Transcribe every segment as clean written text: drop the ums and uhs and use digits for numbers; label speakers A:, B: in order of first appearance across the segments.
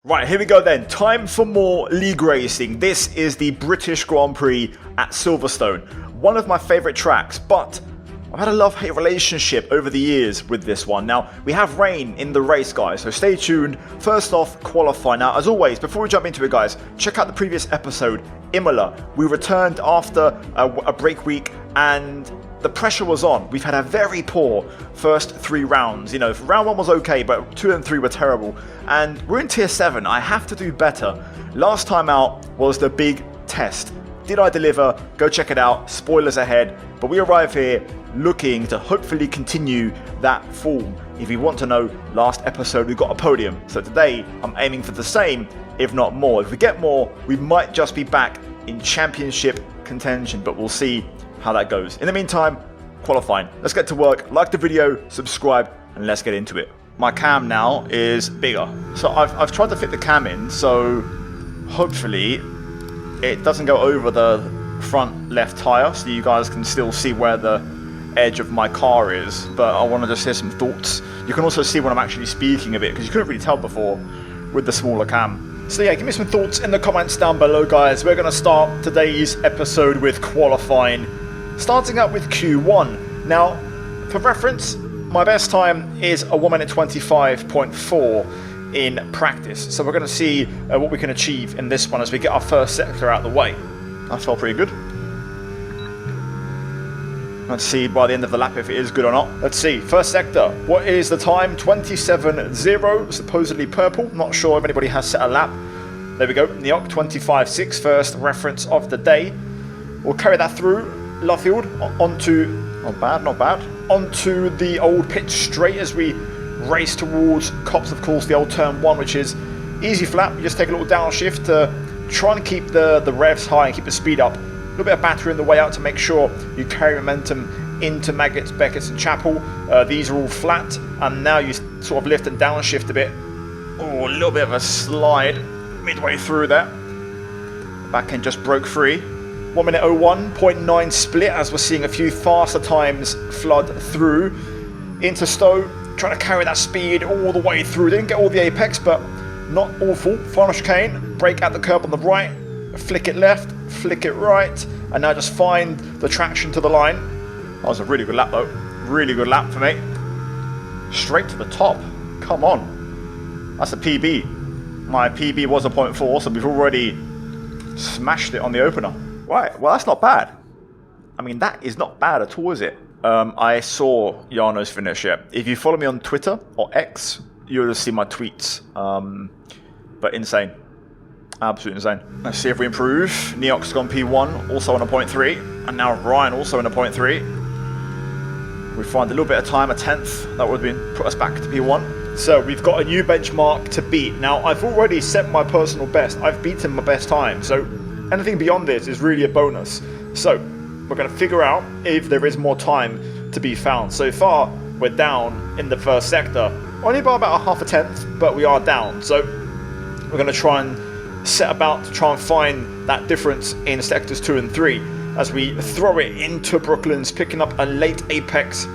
A: Right, here we go then. Time for more league racing. This is the British Grand Prix at Silverstone. One of my favourite tracks, but I've had a love-hate relationship over the years with this one. Now, we have rain in the race, guys, so stay tuned. First off, qualify. Now, as always, before we jump into it, guys, check out the previous episode, Imola. We returned after a break week, and the pressure was on. We've had a very poor first 3 rounds. You know, round 1 was okay, but 2 and 3 were terrible. And we're in tier 7. I have to do better. Last time out was the big test. Did I deliver? Go check it out. Spoilers ahead. But we arrive here looking to hopefully continue that form. If you want to know, last episode we got a podium. So today I'm aiming for the same, if not more. If we get more, we might just be back in championship contention, but we'll see how that goes. In the meantime, qualifying. Let's get to work. Like the video, subscribe, and let's get into it. My cam now is bigger. So I've tried to fit the cam in, so hopefully it doesn't go over the front left tyre, so you guys can still see where the edge of my car is. But I want to just hear some thoughts. You can also see when I'm actually speaking a bit, because you couldn't really tell before with the smaller cam. So yeah, give me some thoughts in the comments down below, guys. We're going to start today's episode with qualifying. Starting out with Q1. Now, for reference, my best time is a 1:25.4 in practice. So we're going to see what we can achieve in this one as we get our first sector out of the way. That felt pretty good. Let's see by the end of the lap if it is good or not. Let's see. First sector. What is the time? 27.0. Supposedly purple. Not sure if anybody has set a lap. There we go. Neok 25.6. First reference of the day. We'll carry that through Luffield onto, not bad, onto the old pit straight as we race towards Cops, of course, the old turn 1, which is easy flap. You just take a little downshift to try and keep the revs high and keep the speed up. A little bit of battery on the way out to make sure you carry momentum into Maggots, Beckett's and Chapel. These are all flat, and now you sort of lift and downshift a bit. Oh, a little bit of a slide midway through there. The back end just broke free. 1:01.9 split as we're seeing a few faster times flood through into Stowe, trying to carry that speed all the way through. Didn't get all the apex, but not awful. Final chicane, brake at the curb on the right, flick it left, flick it right, and now just find the traction to the line. That was a really good lap though. Really good lap for me. Straight to the top. Come on. That's a PB. My PB was a 0.4, so we've already smashed it on the opener. Right, well that's not bad. I mean, that is not bad at all, is it? I saw Jarno's finish, yeah. If you follow me on Twitter or X, you'll just see my tweets. But insane. Absolutely insane. Let's see if we improve. Neok's gone P1, also on a 0.3. And now Ryan also in a 0.3. We find a little bit of time, a 10th. That would have put us back to P1. So we've got a new benchmark to beat. Now, I've already set my personal best. I've beaten my best time. So anything beyond this is really a bonus. So we're going to figure out if there is more time to be found. So far, we're down in the first sector. Only by about a half a 10th, but we are down. So we're going to try and set about to try and find that difference in sectors 2 and 3 as we throw it into Brooklands, picking up a late apex.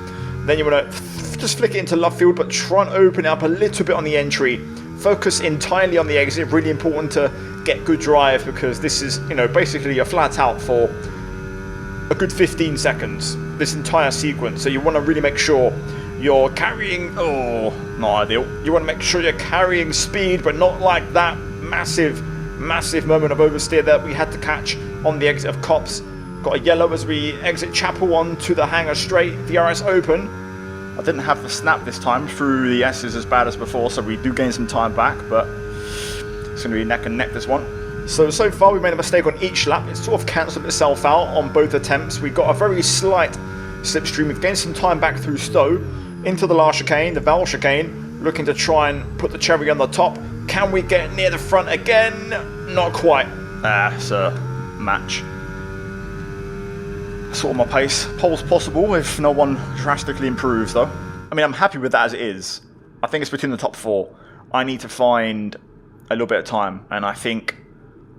A: Then you want to just flick it into Luffield, but try and open it up a little bit on the entry. Focus entirely on the exit. Really important to get good drive, because this is, you know, basically a flat out for a good 15 seconds, this entire sequence. So you want to really make sure you're carrying, not ideal. You want to make sure you're carrying speed, but not like that massive moment of oversteer that we had to catch on the exit of Cops. Got a yellow as we exit Chapel onto the hangar straight, DRS open. I didn't have the snap this time through the S's as bad as before, so we do gain some time back, but it's going to be neck and neck this one. So far we made a mistake on each lap. It sort of cancelled itself out on both attempts. We got a very slight slipstream. We've gained some time back through Stowe into the last chicane, the Val chicane, looking to try and put the cherry on the top. Can we get near the front again? Not quite. It's a match. Sort of my pace. Pole's possible if no one drastically improves though. I mean, I'm happy with that as it is. I think it's between the top 4. I need to find a little bit of time, and I think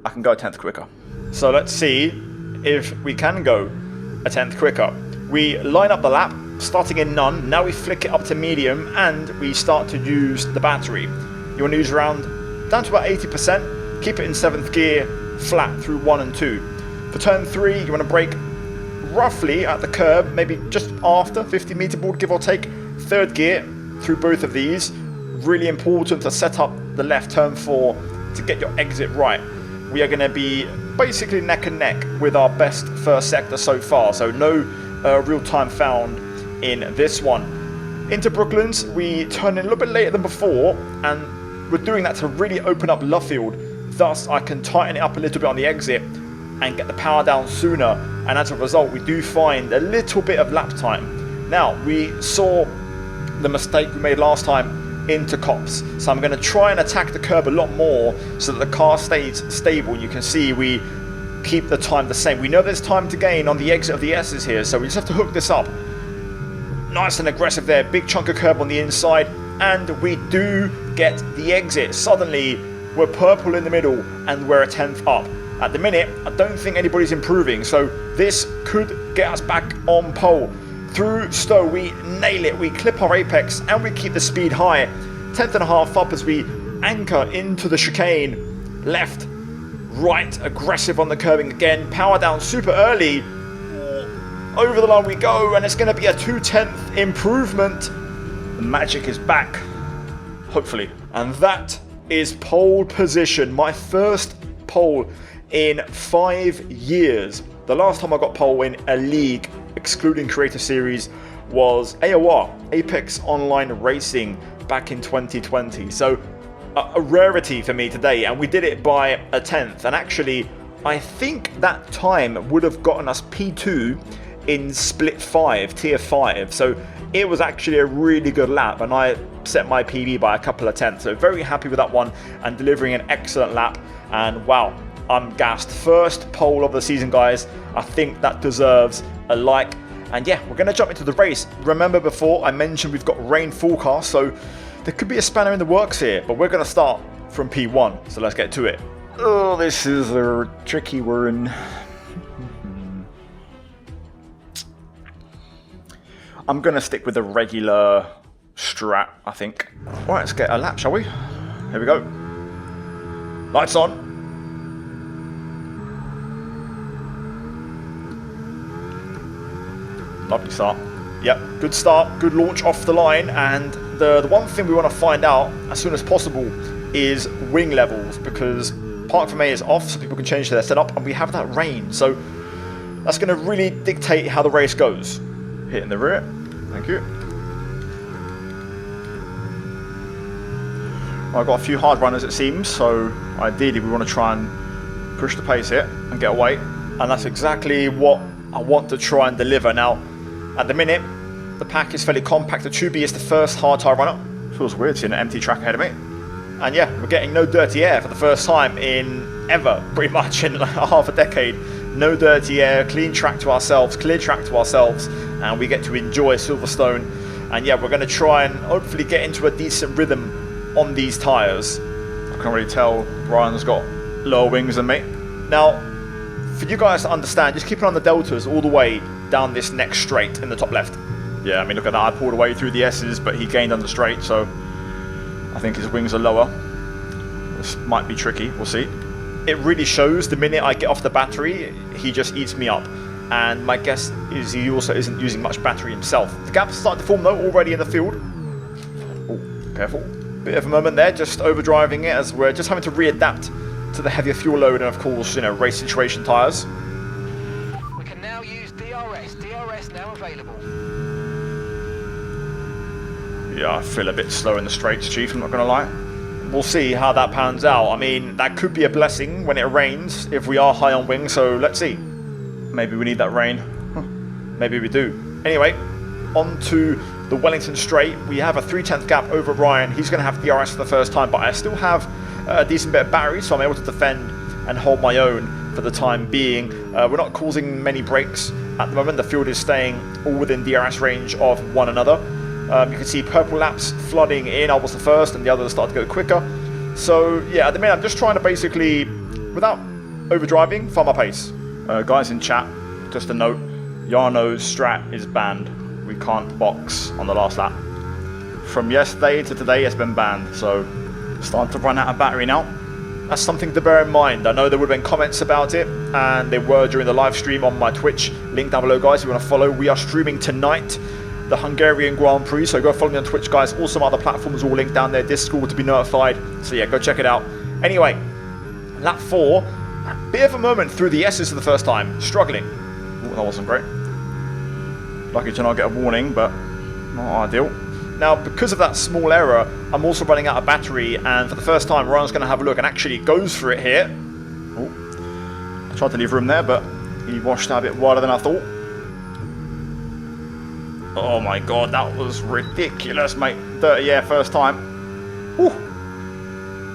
A: I can go a 10th quicker. So let's see if we can go a 10th quicker. We line up the lap, starting in none. Now we flick it up to medium, and we start to use the battery. You want to use around down to about 80%, keep it in 7th gear, flat through 1 and 2. For turn 3, you want to brake roughly at the curb, maybe just after 50 meter board, give or take. 3rd gear through both of these. Really important to set up the left turn 4 to get your exit right. We are going to be basically neck and neck with our best first sector so far, so no real time found in this one. Into Brooklands, we turn in a little bit later than before, and we're doing that to really open up Luffield. Thus, I can tighten it up a little bit on the exit and get the power down sooner, and as a result, we do find a little bit of lap time. Now, we saw the mistake we made last time into Cops, so I'm going to try and attack the curb a lot more so that the car stays stable. You can see we keep the time the same. We know there's time to gain on the exit of the S's here, so we just have to hook this up. Nice and aggressive there, big chunk of curb on the inside, and we do get the exit. Suddenly, we're purple in the middle, and we're a 10th up. At the minute, I don't think anybody's improving, so this could get us back on pole. Through Stowe, we nail it, we clip our apex, and we keep the speed high. 10th and a half up as we anchor into the chicane. Left, right, aggressive on the curbing again, power down super early. Over the line we go, and it's going to be a 2/10th improvement. The magic is back, hopefully. And that is pole position, my first pole in 5 years. The last time I got pole in a league, excluding Creator Series, was AOR, Apex Online Racing, back in 2020. So a rarity for me today, and we did it by a 10th. And actually, I think that time would have gotten us P2 in split 5, tier 5, so it was actually a really good lap, and I set my PB by a couple of tenths, so very happy with that one and delivering an excellent lap. And wow, I'm gassed. First pole of the season, guys. I think that deserves a like. And yeah, we're going to jump into the race. Remember, before I mentioned we've got rain forecast, so there could be a spanner in the works here, but we're going to start from P1, so let's get to it. Oh, this is a tricky one. I'm going to stick with the regular strat, I think. Alright, let's get a lap, shall we? Here we go. Lights on. Lovely start. Yep, good start, good launch off the line. And the one thing we want to find out as soon as possible is wing levels, because Park from A is off, so people can change their setup, and we have that rain. So that's going to really dictate how the race goes. Hitting the rear, thank you. I've got a few hard runners, it seems, so ideally we want to try and push the pace here and get away, and that's exactly what I want to try and deliver. Now, at the minute, the pack is fairly compact. The 2B is the first hard tire runner. Feels weird seeing an empty track ahead of me. And yeah, we're getting no dirty air for the first time in ever, pretty much in like half a decade. No dirty air, clean track to ourselves, clear track to ourselves, and we get to enjoy Silverstone. And yeah, we're going to try and hopefully get into a decent rhythm on these tyres. I can already tell Ryan's got lower wings than me. Now, for you guys to understand, just keep it on the deltas all the way down this next straight in the top left. Yeah, I mean, look at that. I pulled away through the S's, but he gained on the straight, so I think his wings are lower. This might be tricky. We'll see. It really shows the minute I get off the battery, he just eats me up. And my guess is he also isn't using much battery himself. The gap's starting to form though, already in the field. Oh, careful. Bit of a moment there, just overdriving it as we're just having to readapt to the heavier fuel load and of course, you know, race situation tyres.
B: We can now use DRS. DRS now available.
A: Yeah, I feel a bit slow in the straights, Chief, I'm not going to lie. We'll see how that pans out. I mean, that could be a blessing when it rains if we are high on wing, so let's see. Maybe we need that rain. Maybe we do. Anyway, on to the Wellington straight. We have a 3/10 gap over Ryan. He's going to have DRS for the first time, but I still have a decent bit of battery, so I'm able to defend and hold my own for the time being. We're not causing many breaks at the moment. The field is staying all within DRS range of one another. You can see purple laps flooding in. I was the first and the others start to go quicker. So yeah, at the minute I'm just trying to basically, without overdriving, find my pace. Guys in chat, just a note, Jarno's strat is banned. We can't box on the last lap. From yesterday to today it's been banned, so Starting to run out of battery now. That's something to bear in mind. I know there would have been comments about it, and they were during the live stream on my Twitch. Link down below, guys, if you want to follow. We are streaming tonight the Hungarian Grand Prix, so go follow me on Twitch, guys. Also, my other platforms all linked down there. Discord to be notified. So yeah, go check it out. Anyway, lap 4. Bit of a moment through the S's for the first time. Struggling. Ooh, that wasn't great. Lucky to not get a warning, but not ideal. Now, because of that small error, I'm also running out of battery, and for the first time, Ryan's going to have a look and actually goes for it here. Ooh. I tried to leave room there, but he washed out a bit wider than I thought. Oh my god, that was ridiculous, mate. 30 air first time. Whew.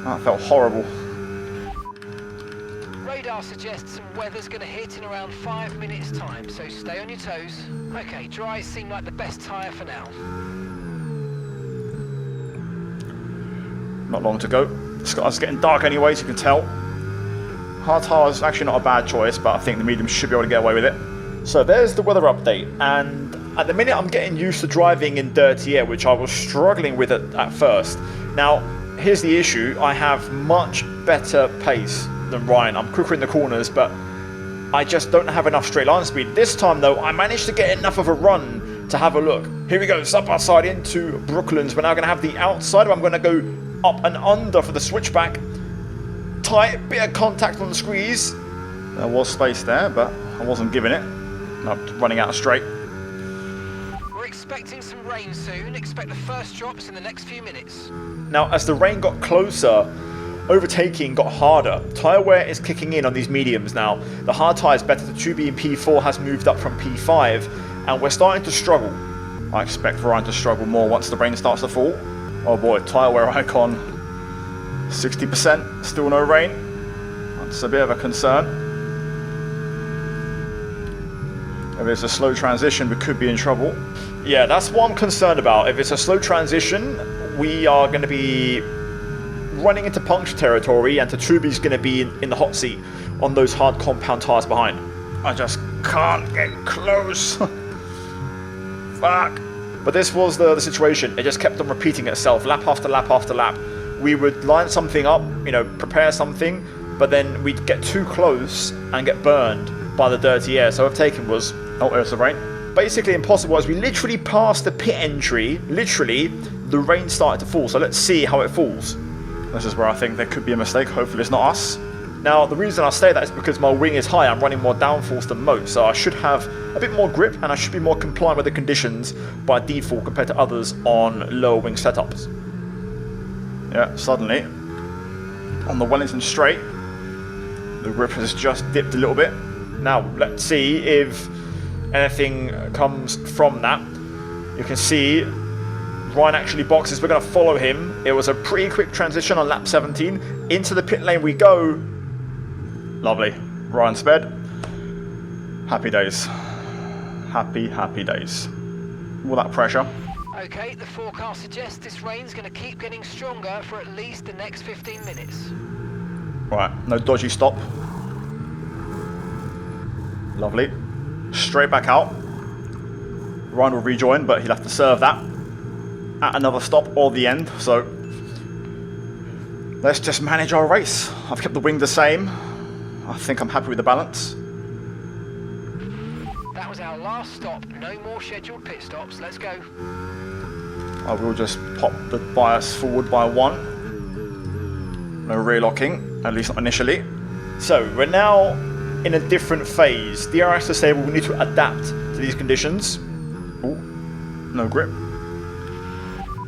A: That felt horrible.
B: Radar suggests some weather's going to hit in around 5 minutes' time, so stay on your toes. Okay, dries seem like the best tyre for now. Not long to go. The sky's getting dark anyway, so you can tell. Hard tyre is actually not a bad choice, but I think the medium should be able to get away with it. So there's the weather update, and at the minute I'm getting used to driving in dirty air, which I was struggling with at first. Now, here's the issue. I have much better pace than Ryan. I'm quicker in the corners, but I just don't have enough straight line speed. This time, though, I managed to get enough of a run to have a look. Here we go, side by side into Brooklands. We're now going to have the outside. I'm going to go up and under for the switchback. Tight, bit of contact on the squeeze. There was space there, but I wasn't giving it. Nope, running out of straight. We're expecting some rain soon. Expect the first drops in the next few minutes. Now, as the rain got closer, overtaking got harder. Tyre wear is kicking in on these mediums now. The hard tyre is better. The 2B and P4 has moved up from P5, and we're starting to struggle. I expect Ryan to struggle more once the rain starts to fall. Oh boy, tyre wear icon. 60%, still no rain. That's a bit of a concern. If it's a slow transition, we could be in trouble. Yeah, that's what I'm concerned about. If it's a slow transition, we are going to be running into puncture territory, and Tatsubi's going to be in the hot seat on those hard compound tyres behind. I just can't get close. Fuck. But this was the situation. It just kept on repeating itself, lap after lap after lap. We would line something up, you know, prepare something, but then we'd get too close and get burned by the dirty air. So overtaking was, oh, there's the rain. Basically impossible. As we literally passed the pit entry, literally, the rain started to fall. So let's see how it falls. This is where I think there could be a mistake. Hopefully it's not us. Now, the reason I say that is because my wing is high. I'm running more downforce than most, so I should have a bit more grip, and I should be more compliant with the conditions by default compared to others on lower wing setups. Yeah, suddenly, on the Wellington straight, the grip has just dipped a little bit. Now, let's see if anything comes from that. You can see Ryan actually boxes. We're going to follow him. It was a pretty quick transition on lap 17. Into the pit lane we go. Lovely. Ryan sped. Happy days. Happy, happy days. All that pressure. Okay, the forecast suggests this rain's going to keep getting stronger for at least the next 15 minutes. Right, no dodgy stop. Lovely. Straight back out. Ryan will rejoin, but he'll have to serve that at another stop or the end. So let's just manage our race. I've kept the wing the same. I think I'm happy with the balance. That was our last stop. No more scheduled pit stops. Let's go. I will just pop the bias forward by 1. No rear locking, at least not initially. So we're now in a different phase. DRS disabled. We need to adapt to these conditions. Ooh, no grip.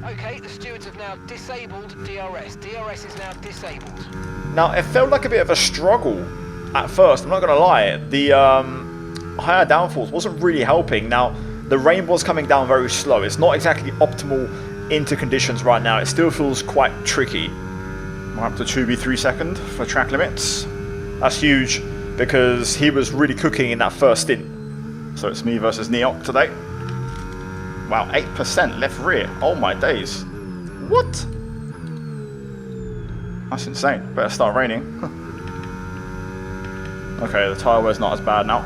B: Okay, the stewards have now disabled DRS. DRS is now disabled. Now, it felt like a bit of a struggle at first, I'm not going to lie. The higher downforce wasn't really helping. Now, the rain was coming down very slow. It's not exactly optimal into conditions right now. It still feels quite tricky. We're up to 2B3 second for track limits. That's huge because he was really cooking in that first stint. So it's me versus Neok today. Wow, 8% left rear. Oh my days. What? That's insane. Better start raining. Okay, the tyre wear's not as bad now.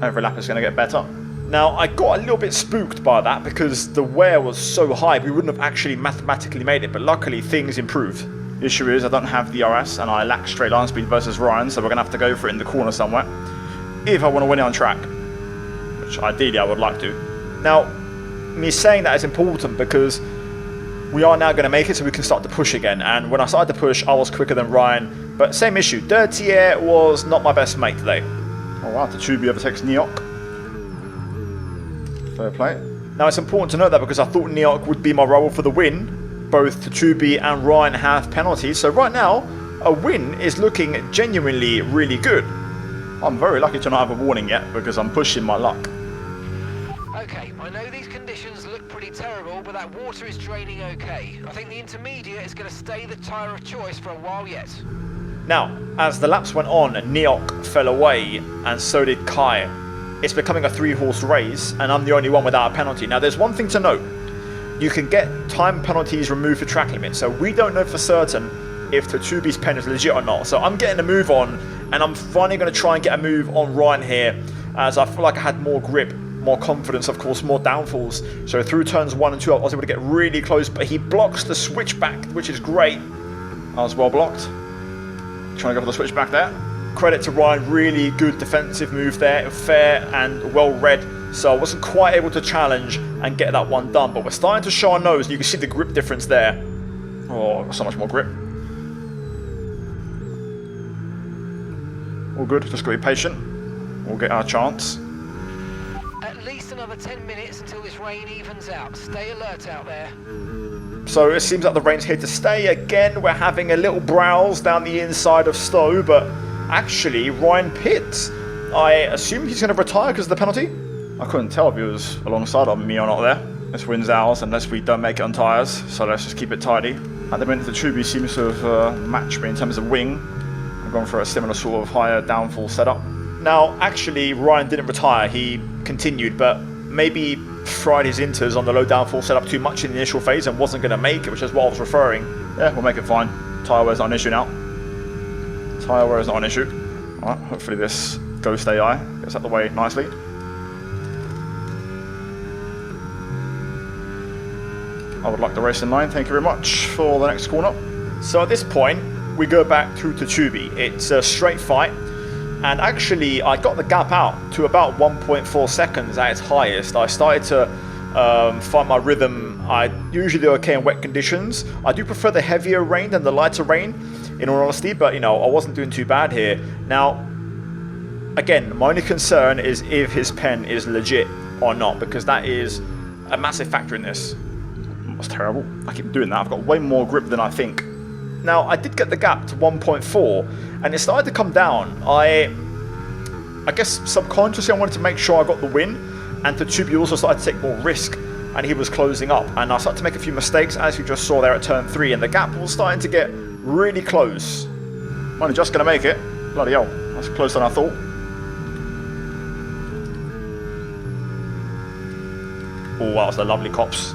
B: Every lap is going to get better.
A: Now, I got a little bit spooked by that because the wear was so high, we wouldn't have actually mathematically made it, but luckily things improved. The issue is I don't have the DRS and I lack straight line speed versus Ryan, so we're going to have to go for it in the corner somewhere if I want to win it on track, which ideally I would like to. Now, me saying that is important because we are now going to make it so we can start to push again, and when I started to push, I was quicker than Ryan, but same issue. Dirty Air was not my best mate today. Oh wow, Tsubi overtakes Neok. Fair play. Now it's important to note that because I thought Neok would be my rival for the win, both Tsubi and Ryan have penalties, so right now a win is looking genuinely really good. I'm very lucky to not have a warning yet because I'm pushing my luck.
C: Okay, I know these conditions look pretty terrible, but that water is draining okay. I think the intermediate is going to stay the tyre of choice for a while yet.
A: Now, as the laps went on, Neok fell away and so did Kai. It's becoming a 3-horse race and I'm the only one without a penalty. Now there's one thing to note. You can get time penalties removed for track limits, so we don't know for certain if Tsubi's pen is legit or not. So I'm getting a move on and I'm finally going to try and get a move on Ryan here as I feel like I had more grip, more confidence, of course, more downfalls. So through turns 1 and 2 I was able to get really close, but he blocks the switchback, which is great. I was well blocked. Trying to go for the switchback there. Credit to Ryan, really good defensive move there, fair and well read. So I wasn't quite able to challenge and get that one done, but we're starting to show our nose and you can see the grip difference there. Oh, so much more grip. All good, just gotta be patient. We'll get our chance.
C: At least another 10 minutes until this rain evens out. Stay alert out there.
A: So it seems like the rain's here to stay. Again, we're having a little browse down the inside of Stowe, but actually Ryan pits. I assume he's going to retire because of the penalty. I couldn't tell if he was alongside of me or not there. This win's ours unless we don't make it on tyres, so let's just keep it tidy. At the minute the Tsubi seems to have matched me in terms of wing. I've gone for a similar sort of higher downfall setup. Now, actually, Ryan didn't retire, he continued, but maybe fried his inters on the low downfall setup too much in the initial phase and wasn't going to make it, which is what I was referring. Yeah, we'll make it fine. Tyre wear's not an issue now. Tyre wear is not an issue. Alright, hopefully this Ghost AI gets out of the way nicely. I would like the race in line, thank you very much for the next corner. So at this point, we go back through to Tsubi. It's a straight fight. And actually, I got the gap out to about 1.4 seconds at its highest. I started to find my rhythm. I usually do okay in wet conditions. I do prefer the heavier rain than the lighter rain, in all honesty, but you know, I wasn't doing too bad here. Now, again, my only concern is if his pen is legit or not, because that is a massive factor in this. That's terrible. I keep doing that. I've got way more grip than I think. Now, I did get the gap to 1.4, and it started to come down. I guess subconsciously I wanted to make sure I got the win, and Tsubi also started to take more risk, and he was closing up. And I started to make a few mistakes, as you just saw there at turn 3, and the gap was starting to get really close. I'm only just going to make it. Bloody hell, that's closer than I thought. Oh, that was the lovely cops.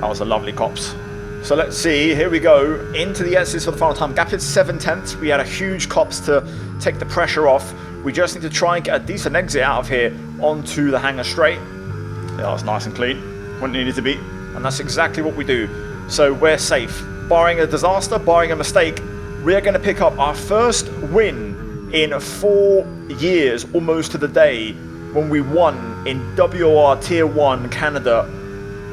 A: That was the lovely cops. So let's see, here we go, into the exits for the final time. Gap is 7/10. We had a huge cops to take the pressure off. We just need to try and get a decent exit out of here onto the hangar straight. Yeah, that was nice and clean, when it needed to be. And that's exactly what we do. So we're safe. Barring a disaster, barring a mistake, we're going to pick up our first win in 4 years, almost to the day, when we won in WR Tier 1 Canada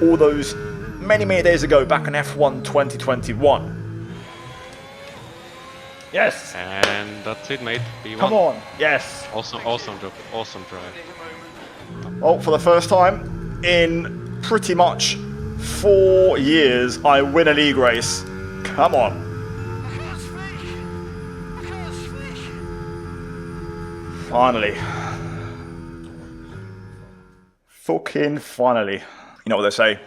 A: all those many days ago, back in F1 2021. Yes!
D: And that's it, mate. B1.
A: Come on! Yes!
D: Awesome job. Awesome drive.
A: Oh, for the first time in pretty much 4 years, I win a league race. Come on. Finally. Fucking finally. You know what they say?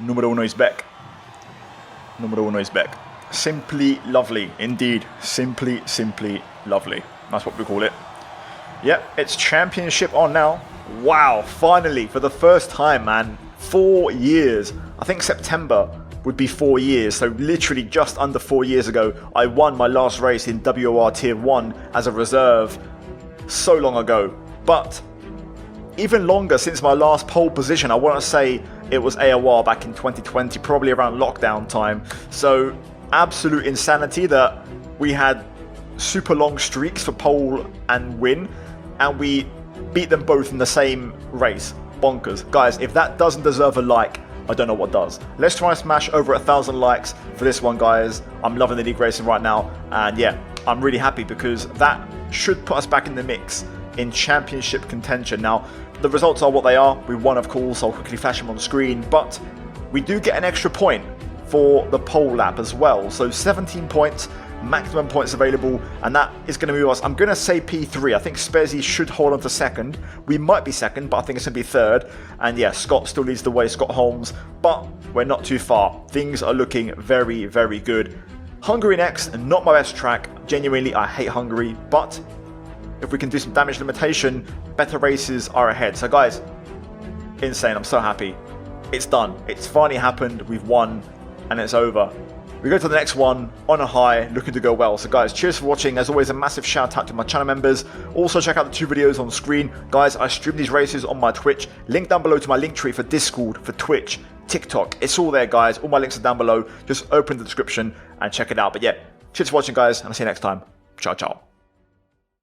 A: Numero uno is back. Numero uno is back. Simply lovely, indeed. Simply lovely. That's what we call it. Yep, it's championship on now. Wow, finally, for the first time, man. 4 years. I think September would be 4 years. So literally just under 4 years ago, I won my last race in WR Tier 1 as a reserve. So long ago. But
B: even longer since my last pole position. I want to say it was AOR back in 2020, probably around lockdown time. So absolute insanity that we had super long streaks for pole and win, and we beat them both in the same race. Bonkers. Guys, if that doesn't deserve a like, I don't know what does. Let's try and smash over 1,000 likes for this one, guys. I'm loving the league racing right now, and yeah, I'm really happy because that should put us back in the mix in championship contention. Now, the results are what they are. We won, of course. I'll quickly flash them on the screen, but we do get an extra point for the pole lap as well. So 17 points, maximum points available, and that is going to move us. I'm going to say P3. I think Spezzi should hold on to second. We might be second, but I think it's going to be third. And yeah, Scott still leads the way, Scott Holmes, but we're not too far. Things are looking very, very good. Hungary next, and not my best track. Genuinely, I hate Hungary, but if we can do some damage limitation, better races are ahead. So guys, insane. I'm so happy. It's done. It's finally happened. We've won, and it's over. We go to the next one on a high, looking to go well. So guys, cheers for watching. As always, a massive shout out to my channel members. Also check out the 2 videos on screen. Guys, I stream these races on my Twitch. Link down below to my link tree for Discord, for Twitch, TikTok. It's all there, guys. All my links are down below. Just open the description and check it out. But yeah, cheers for watching, guys, and I'll see you next time. Ciao, ciao.